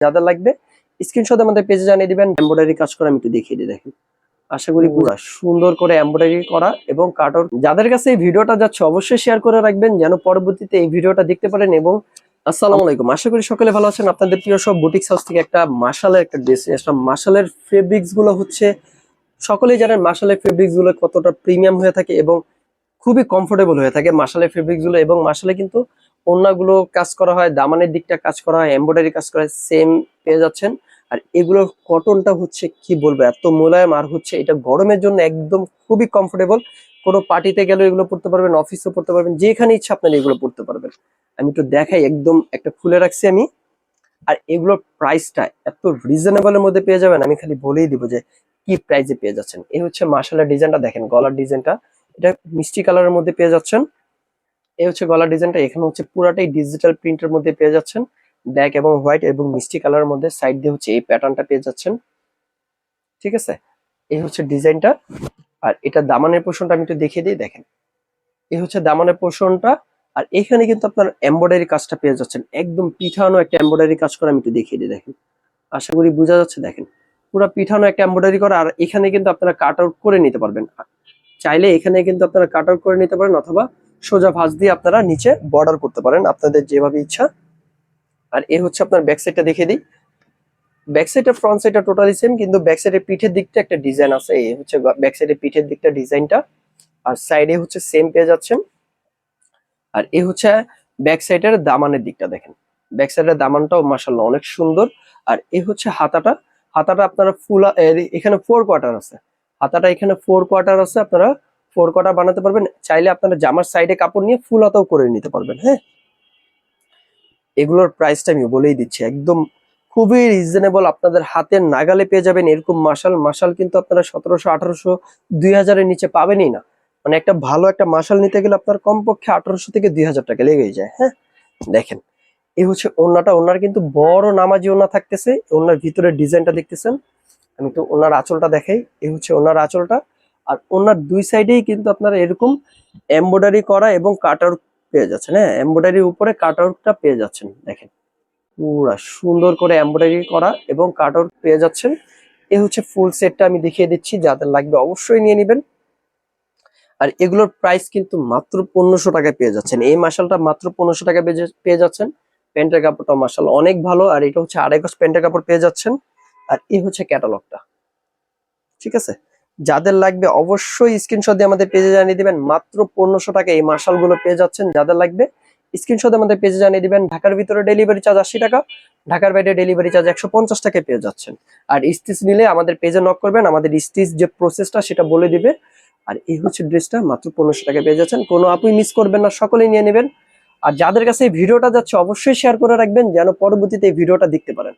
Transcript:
যাদের লাগবে স্ক্রিনশট আমাদের পেজে জানিয়ে দিবেন। এমব্রয়ডারি কাজ করা আমি একটু দেখিয়ে দিই, দেখেন। আশা করি পুরো সুন্দর করে এমব্রয়ডারি করা এবং কাটওয়ার্ক। যাদের কাছে এই ভিডিওটা যাচ্ছে অবশ্যই শেয়ার করে রাখবেন যেন পরবর্তীতে এই ভিডিওটা দেখতে পারেন। এবং আসসালামু আলাইকুম, আশা করি সকলে ভালো আছেন। আপনাদের প্রিয় সব বুটিক্স হাউস থেকে একটা মাশালের একটা ড্রেস, মাশালের ফেব্রিক্স গুলো হচ্ছে সকলেই জানেন মাশালের ফেব্রিক্স গুলো কতটা প্রিমিয়াম হয়ে থাকে এবং খুবই কমফোর্টেবল হয়ে থাকে মাশালের ফেব্রিক্স গুলো। এবং মাশালে কিন্তু ওড়নাগুলো কাজ করা হয়, দামানের দিকটা কাজ করা হয়, এমব্রয়ডারি কাজ করা হয়, সেম পেয়ে যাচ্ছেন। আর এগুলোর কটনটা হচ্ছে কি বলবো, এত মোলায়েম, আর হচ্ছে এটা গরমের জন্য একদম খুবই কমফোর্টেবল। কোনো পার্টিতে গেলে এগুলো পড়তে পারবেন, অফিসেও পড়তে পারবেন, যেখানে ইচ্ছা আপনারা এগুলো পড়তে পারবেন। আমি একটু দেখাই, একদম একটা খুলে রাখছি আমি। আর এগুলোর প্রাইসটা এত রিজনেবলের মধ্যে পেয়ে যাবেন, আমি খালি বলেই দিব যে কি প্রাইসে পেয়ে যাচ্ছেন। এই হচ্ছে মাশাআল্লাহ ডিজাইনটা দেখেন, গলার ডিজাইনটা এটা মিষ্টি কালারের মধ্যে পেয়ে যাচ্ছেন। এই হচ্ছে গলার ডিজাইনটা, এখানে হচ্ছে পুরাটাই ডিজিটাল প্রিন্টের মধ্যে পেয়ে যাচ্ছেন, ব্ল্যাক এবং হোয়াইট এবং মিষ্টি কালারের মধ্যে। সাইড দিয়ে হচ্ছে এই প্যাটার্নটা পেয়ে যাচ্ছেন, ঠিক আছে। এই হচ্ছে ডিজাইনটা। আর এটা দামানের পোর্শনটা আমি একটু দেখিয়ে দিই, দেখেন। এই হচ্ছে দামানের পোর্শনটা। আর এখানে কিন্তু আপনার এমব্রয়ডারি কাজটা পেয়ে যাচ্ছেন, একদম পিঠানো একটা এমব্রয়ডারি কাজ করা, আমি একটু দেখিয়ে দিই, দেখেন। আশা করি বোঝা যাচ্ছে, দেখেন। পুরো পিঠানো একটা এমব্রয়ডারি করা। আর এখানে কিন্তু আপনারা কাট আউট করে নিতে পারবেন, চাইলে এখানে কিন্তু আপনারা কাট আউট করে নিতে পারেন, অথবা সোজা ভাঁজ দিয়ে আপনারা নিচে বর্ডার করতে পারেন আপনাদের যেভাবে ইচ্ছা। আর এ হচ্ছে আপনার ব্যাক সাইডটা দেখিয়ে দিই। ব্যাক সাইডের ফ্রন্ট সাইডটা টোটালি সেম, কিন্তু ব্যাক সাইডের পিঠের দিকটা একটা ডিজাইন আছে। এই হচ্ছে ব্যাক সাইডের পিঠের দিকটা ডিজাইনটা। আর সাইডে হচ্ছে সেম পেয়ে যাচ্ছেন। আর এই হচ্ছে ব্যাক সাইডের দামানের দিকটা, দেখেন। ব্যাক সাইডের দামানটাও মাশাআল্লাহ অনেক সুন্দর। আর এই হচ্ছে হাতাটা। হাতাটা আপনারা ফুল, এখানে 4 কোয়ার্টার আছে। হাতাটা এখানে 4 কোয়ার্টার আছে, আপনারা 4 কোয়ার্টার বানাতে পারবেন। চাইলে আপনারা জামার সাইডে কাপড় নিয়ে ফুল হাতাও করে নিতে পারবেন। হ্যাঁ, এগুলোর প্রাইসটা আমি বলেই দিচ্ছি, একদম খুবই রিজনেবল, আপনাদের হাতের নাগালে পেয়ে যাবেন। এরকম মাশাল মাশাল কিন্তু আপনারা 1700, 1800, 2000-এর নিচে পাবেনই না। মানে একটা ভালো একটা মাশাল নিতে গেলে আপনার কমপক্ষে 1800 থেকে 2000 টাকা লেগে যায়। হ্যাঁ, দেখেন। এই হচ্ছে ওড়নাটা। ওড়নার কিন্তু বড় নামাজি ওড়না থাকতেছে। ওড়নার ভিতরে ডিজাইনটা দেখতেছেন। আমি তো ওড়নার আঁচলটা দেখাই। এই হচ্ছে ওড়নার আঁচলটা। আর ওড়নার দুই সাইডেই কিন্তু আপনারা এরকম এমব্রয়ডারি করা এবং কাটআউট পেয়ে যাচ্ছেন। হ্যাঁ, এমব্রয়ডারির উপরে কাটআউটটা পেয়ে যাচ্ছেন, দেখেন। পুরা সুন্দর করে এমব্রয়ডারি করা এবং কাটআউট পেয়ে যাচ্ছেন। এই হচ্ছে ফুল সেটটা আমি দেখিয়ে দিচ্ছি, যাদের লাগবে অবশ্যই নিয়ে নেবেন। আর এগুলোর প্রাইস কিন্তু মাত্র 1500 টাকায় পেয়ে যাচ্ছেন। এই মাশালটা মাত্র 1500 টাকায় পেয়ে যাচ্ছেন। প্যান্টের কাপড়টা মাশাআল্লাহ অনেক ভালো। আর এটা হচ্ছে 2.5 গজ প্যান্টের কাপড় পেয়ে যাচ্ছেন। আর এই হচ্ছে ক্যাটালগটা, ঠিক আছে। যাদের লাগবে অবশ্যই স্ক্রিনশট দিয়ে আমাদের পেজে জানিয়ে দিবেন। মাত্র 1500 টাকা এই মাশালগুলো পেয়ে যাচ্ছেন। যাদের লাগবে স্ক্রিনশট আমাদের পেজে জানিয়ে দিবেন। ঢাকার ভিতরে ডেলিভারি চার্জ 80 টাকা, ঢাকার বাইরে ডেলিভারি চার্জ 150 টাকায় পেয়ে যাচ্ছেন। আর স্টিচ নিলে আমাদের পেজে নক করবেন, আমাদের স্টিচ যে প্রসেসটা সেটা বলে দিবে। আর এই হচ্ছে ড্রেসটা মাত্র 1500 টাকায় পেয়ে যাচ্ছেন। কোনো আপুই মিস করবেন না, সকলেই নিয়ে নেবেন। আর যাদের কাছে এই ভিডিওটা যাচ্ছে অবশ্যই শেয়ার করে রাখবেন যেন পরবর্তীতে এই ভিডিওটা দেখতে পারেন।